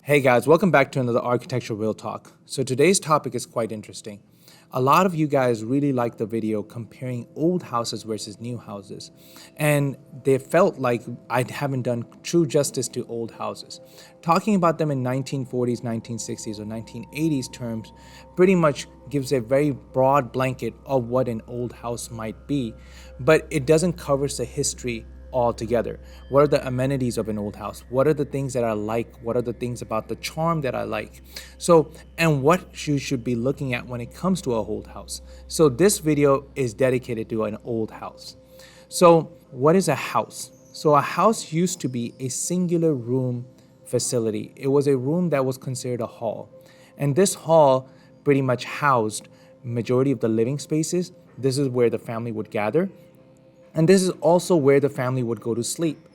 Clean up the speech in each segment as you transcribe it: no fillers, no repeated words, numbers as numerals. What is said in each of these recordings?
Hey guys, welcome back to another Architecture Real Talk. So today's topic is quite interesting. A lot of you guys really liked the video comparing old houses versus new houses. And they felt like I haven't done true justice to old houses. Talking about them in 1940s, 1960s, or 1980s terms pretty much gives a very broad blanket of what an old house might be, but it doesn't cover the history altogether. What are the amenities of an old house? What are the things that I like? What are the things about the charm that I like? So, and what you should be looking at when it comes to a old house. So this video is dedicated to an old house. So what is a house? So a house used to be a singular room facility. It was a room that was considered a hall. And this hall pretty much housed majority of the living spaces. This is where the family would gather. And this is also where the family would go to sleep.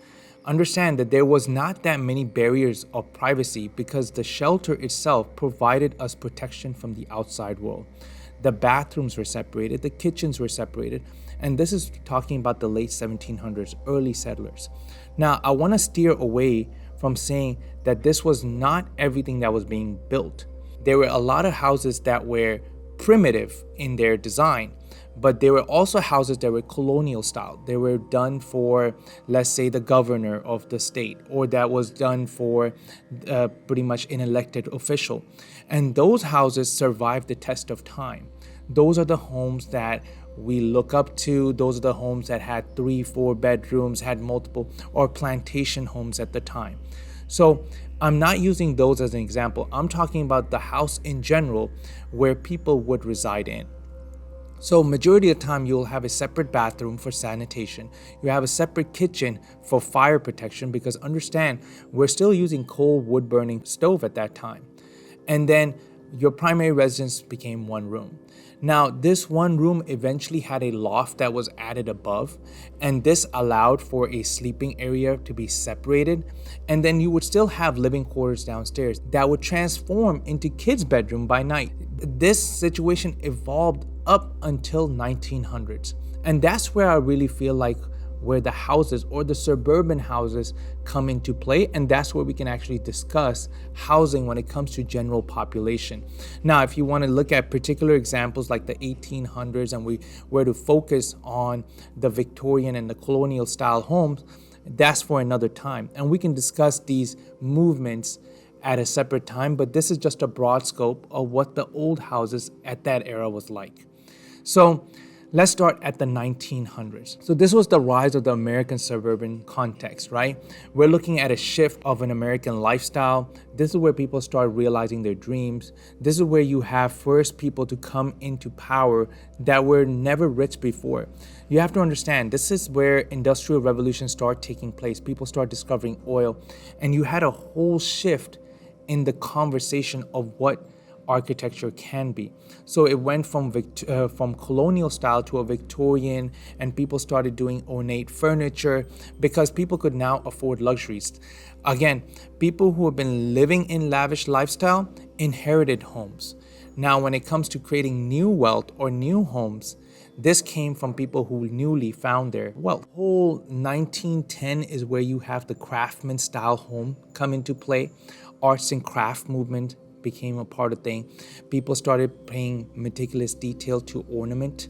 Understand that there was not that many barriers of privacy because the shelter itself provided us protection from the outside world. The bathrooms were separated, the kitchens were separated, and this is talking about the late 1700s, early settlers. Now, I want to steer away from saying that this was not everything that was being built. There were a lot of houses that were primitive in their design, but there were also houses that were colonial style. They were done for, let's say, the governor of the state, or that was done for pretty much an elected official. And those houses survived the test of time. Those are the homes that we look up to. Those are the homes that had 3-4 bedrooms, had multiple, or plantation homes at the time. So I'm not using those as an example. I'm talking about the house in general where people would reside in. So majority of the time you'll have a separate bathroom for sanitation. You have a separate kitchen for fire protection because understand, we're still using coal wood burning stove at that time. And then your primary residence became one room. Now, this one room eventually had a loft that was added above, and this allowed for a sleeping area to be separated. And then you would still have living quarters downstairs that would transform into kids' bedroom by night. This situation evolved up until 1900s. And that's where I really feel like where the houses or the suburban houses come into play, and that's where we can actually discuss housing when it comes to general population. Now, if you want to look at particular examples like the 1800s and we were to focus on the Victorian and the colonial style homes, that's for another time, and we can discuss these movements at a separate time, but this is just a broad scope of what the old houses at that era was like. So let's start at the 1900s. So this was the rise of the American suburban context, right? We're looking at a shift of an American lifestyle. This is where people start realizing their dreams. This is where you have first people to come into power that were never rich before. You have to understand, this is where industrial revolutions start taking place. People start discovering oil, and you had a whole shift in the conversation of what architecture can be. So it went from colonial style to a Victorian, and people started doing ornate furniture because people could now afford luxuries. Again, people who have been living in lavish lifestyle inherited homes. Now, when it comes to creating new wealth or new homes, this came from people who newly found their wealth. Whole 1910 is where you have the craftsman style home come into play. Arts and craft movement became a part of thing. People started paying meticulous detail to ornament,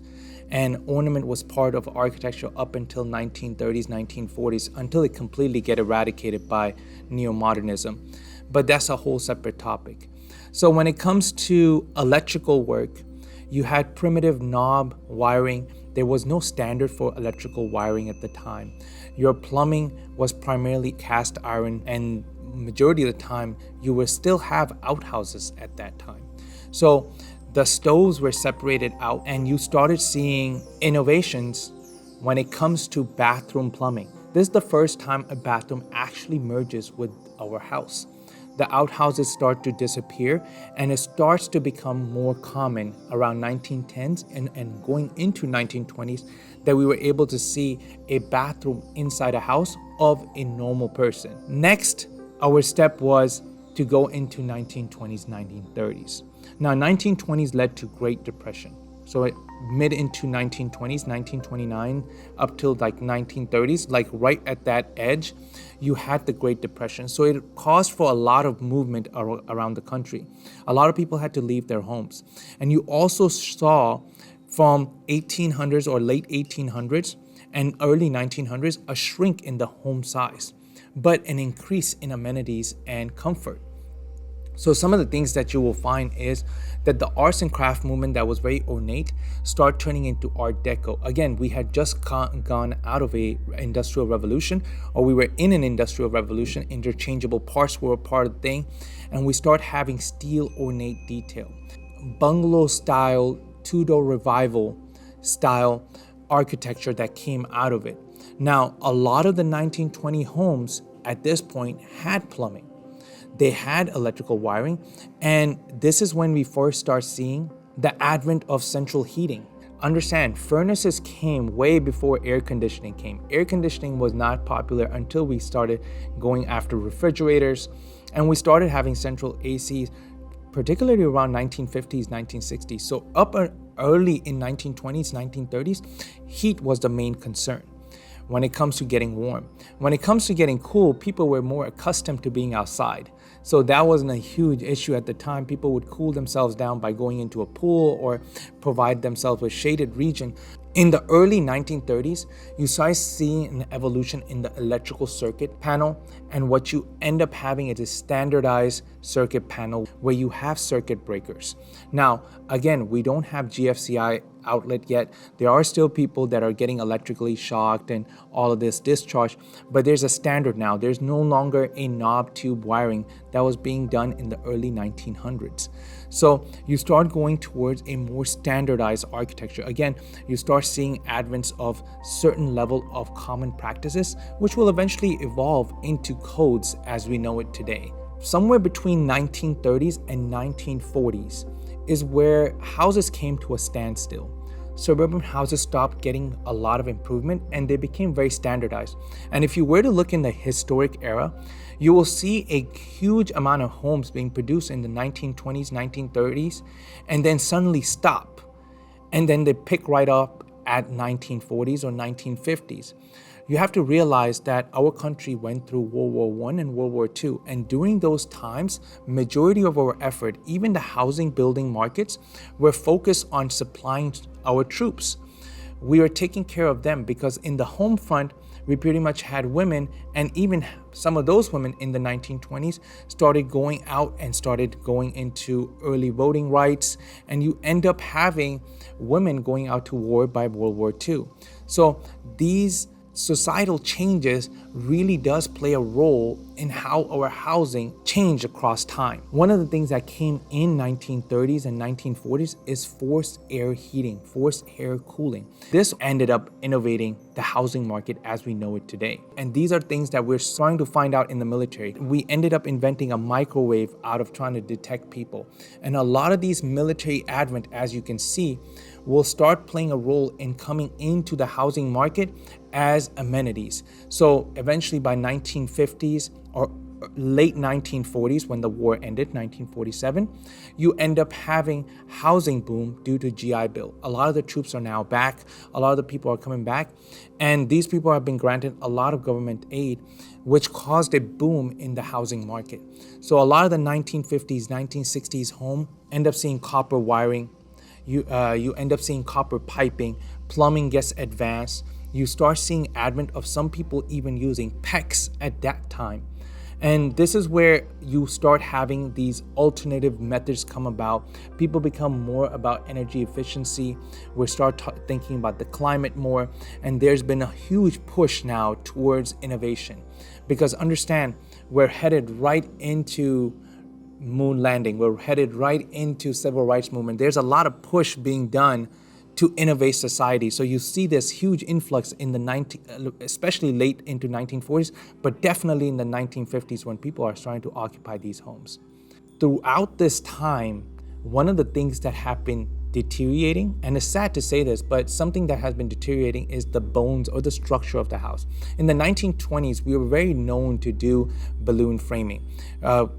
and ornament was part of architecture up until 1930s, 1940s, until it completely get eradicated by neo-modernism. But that's a whole separate topic. So when it comes to electrical work, you had primitive knob wiring. There was no standard for electrical wiring at the time. Your plumbing was primarily cast iron, and majority of the time you will still have outhouses at that time. So the stoves were separated out, and you started seeing innovations when it comes to bathroom plumbing. This is the first time a bathroom actually merges with our house. The outhouses start to disappear, and it starts to become more common around 1910s and going into 1920s that we were able to see a bathroom inside a house of a normal person. Next, our step was to go into 1920s, 1930s. Now, 1920s led to Great Depression. So mid into 1920s, 1929 up till like 1930s, like right at that edge, you had the Great Depression. So it caused for a lot of movement around the country. A lot of people had to leave their homes. And you also saw from 1800s or late 1800s and early 1900s a shrink in the home size, but an increase in amenities and comfort. So some of the things that you will find is that the arts and craft movement that was very ornate start turning into Art Deco. Again, we had just gone out of a industrial revolution, or we were in an industrial revolution. Interchangeable parts were a part of the thing, and we start having steel ornate detail. Bungalow style, Tudor revival style architecture that came out of it. Now, a lot of the 1920 homes at this point had plumbing. They had electrical wiring, and this is when we first start seeing the advent of central heating. Understand, furnaces came way before air conditioning came. Air conditioning was not popular until we started going after refrigerators, and we started having central ACs, particularly around 1950s, 1960s. So up early in 1920s, 1930s, heat was the main concern. When it comes to getting warm. When it comes to getting cool, people were more accustomed to being outside. So that wasn't a huge issue at the time. People would cool themselves down by going into a pool or provide themselves with shaded region. In the early 1930s, you start seeing an evolution in the electrical circuit panel, and what you end up having is a standardized circuit panel where you have circuit breakers. Now, again, we don't have GFCI outlet yet. There are still people that are getting electrically shocked and all of this discharge, but there's a standard now. There's no longer a knob tube wiring that was being done in the early 1900s. So you start going towards a more standardized architecture. Again, you start seeing advents of certain level of common practices, which will eventually evolve into codes as we know it today. Somewhere between 1930s and 1940s is where houses came to a standstill. Suburban houses stopped getting a lot of improvement and they became very standardized. And if you were to look in the historic era, you will see a huge amount of homes being produced in the 1920s, 1930s, and then suddenly stop. And then they pick right up at 1940s or 1950s. You have to realize that our country went through World War I and World War II. And during those times, majority of our effort, even the housing building markets, were focused on supplying our troops. We were taking care of them because in the home front, we pretty much had women, and even some of those women in the 1920s started going out and started going into early voting rights, and you end up having women going out to war by World War II. So these societal changes really does play a role in how our housing changed across time. One of the things that came in 1930s and 1940s is forced air heating, forced air cooling. This ended up innovating the housing market as we know it today. And these are things that we're starting to find out in the military. We ended up inventing a microwave out of trying to detect people. And a lot of these military advent, as you can see, will start playing a role in coming into the housing market as amenities. So eventually by 1950s or late 1940s, when the war ended, 1947, you end up having housing boom due to GI Bill. A lot of the troops are now back. A lot of the people are coming back. And these people have been granted a lot of government aid, which caused a boom in the housing market. So a lot of the 1950s, 1960s home end up seeing copper wiring. You end up seeing copper piping, plumbing gets advanced. You start seeing advent of some people even using PEX at that time. And this is where you start having these alternative methods come about. People become more about energy efficiency. We start thinking about the climate more. And there's been a huge push now towards innovation. Because understand, we're headed right into moon landing. We're headed right into civil rights movement. There's a lot of push being done to innovate society. So you see this huge influx in the especially late into 1940s, but definitely in the 1950s when people are trying to occupy these homes. Throughout this time, one of the things that have been deteriorating. And it's sad to say this, but something that has been deteriorating is the bones or the structure of the house. In the 1920s, we were very known to do balloon framing,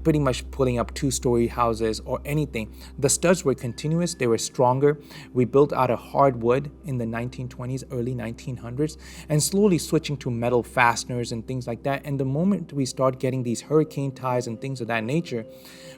pretty much putting up two-story houses or anything. The studs were continuous, they were stronger. We built out of hardwood in the 1920s, early 1900s, and slowly switching to metal fasteners and things like that. And the moment we start getting these hurricane ties and things of that nature,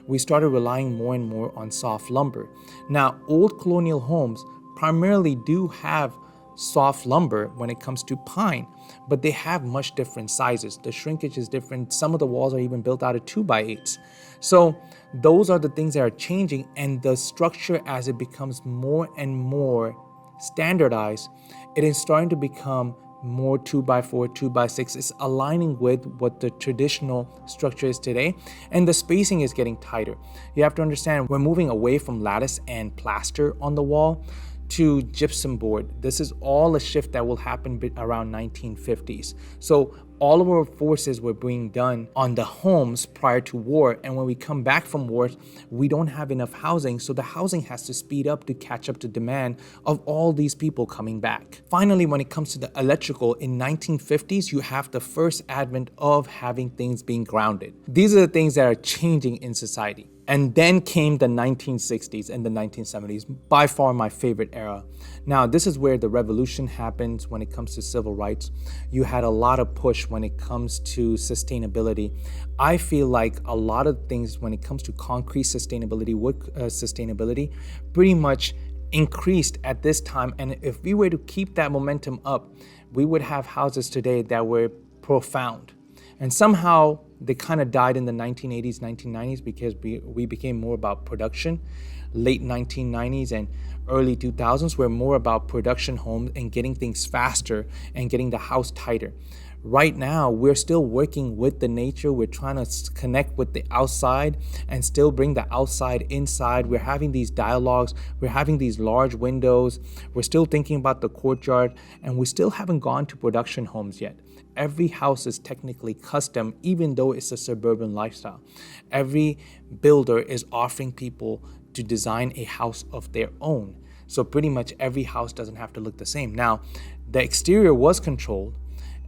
we started relying more and more on soft lumber. Now, old colonial homes primarily do have soft lumber when it comes to pine, but they have much different sizes. The shrinkage is different. Some of the walls are even built out of 2x8s. So those are the things that are changing, and the structure, as it becomes more and more standardized, it is starting to become more 2x4, 2x6. It's aligning with what the traditional structure is today, and the spacing is getting tighter. You have to understand, we're moving away from lattice and plaster on the wall to gypsum board. This is all a shift that will happen around 1950s. So all of our forces were being done on the homes prior to war, and when we come back from war, we don't have enough housing, so the housing has to speed up to catch up to demand of all these people coming back. Finally, when it comes to the electrical, in 1950s, you have the first advent of having things being grounded. These are the things that are changing in society. And then came the 1960s and the 1970s, by far my favorite era. Now, this is where the revolution happens when it comes to civil rights. You had a lot of push when it comes to sustainability. I feel like a lot of things when it comes to concrete sustainability, wood sustainability, pretty much increased at this time. And if we were to keep that momentum up, we would have houses today that were profound. And somehow they kind of died in the 1980s, 1990s because we became more about production. Late 1990s and early 2000s were more about production homes and getting things faster and getting the house tighter. Right now, we're still working with the nature. We're trying to connect with the outside and still bring the outside inside. We're having these dialogues. We're having these large windows. We're still thinking about the courtyard, and we still haven't gone to production homes yet. Every house is technically custom, even though it's a suburban lifestyle. Every builder is offering people to design a house of their own. So pretty much every house doesn't have to look the same. Now, the exterior was controlled,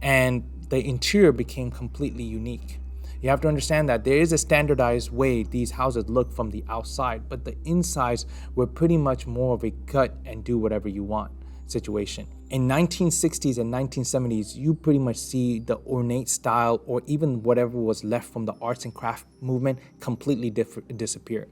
and the interior became completely unique. You have to understand that there is a standardized way these houses look from the outside, but the insides were pretty much more of a cut and do whatever you want situation. In 1960s and 1970s, you pretty much see the ornate style or even whatever was left from the arts and craft movement completely disappear.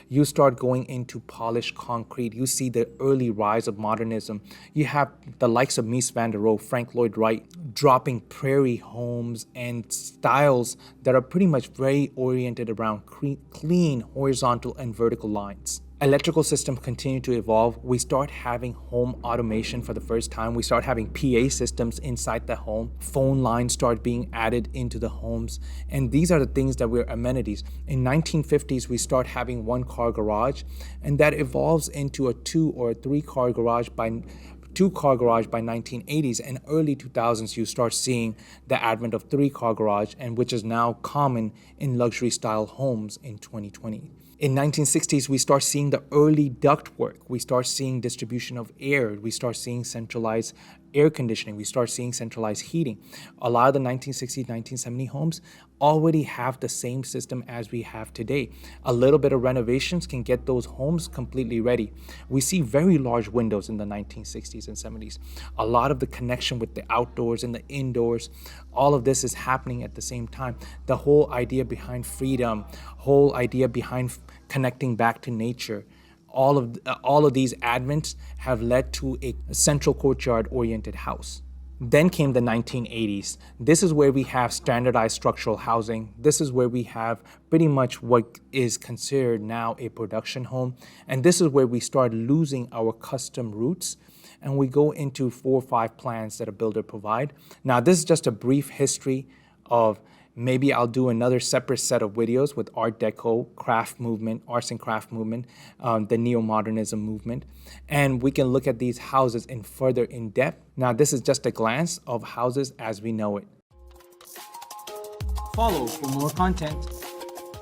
You start going into polished concrete. You see the early rise of modernism. You have the likes of Mies van der Rohe, Frank Lloyd Wright, dropping prairie homes and styles that are pretty much very oriented around clean horizontal and vertical lines. Electrical systems continue to evolve. We start having home automation for the first time. We start having PA systems inside the home. Phone lines start being added into the homes. And these are the things that were amenities. In 1950s, we start having one-car garage, and that evolves into a 2 or 3 car garage by 1980s, and early 2000s you start seeing the advent of 3-car garage, and which is now common in luxury style homes in 2020. In 1960s, we start seeing the early ductwork. We start seeing distribution of air. We start seeing centralized air conditioning. We start seeing centralized heating. A lot of the 1960s, 1970 homes already have the same system as we have today. A little bit of renovations can get those homes completely ready. We see very large windows in the 1960s and 70s. A lot of the connection with the outdoors and the indoors, all of this is happening at the same time. The whole idea behind freedom, whole idea behind connecting back to nature, all of these advents have led to a central courtyard oriented house. Then came the 1980s. This is where we have standardized structural housing. This is where we have pretty much what is considered now a production home. And this is where we start losing our custom roots, and we go into 4 or 5 plans that a builder provide. Now, this is just a brief history of, maybe I'll do another separate set of videos with Art Deco, craft movement, arts and craft movement, the neo-modernism movement, and we can look at these houses in further in depth. Now, this is just a glance of houses as we know it. Follow for more content.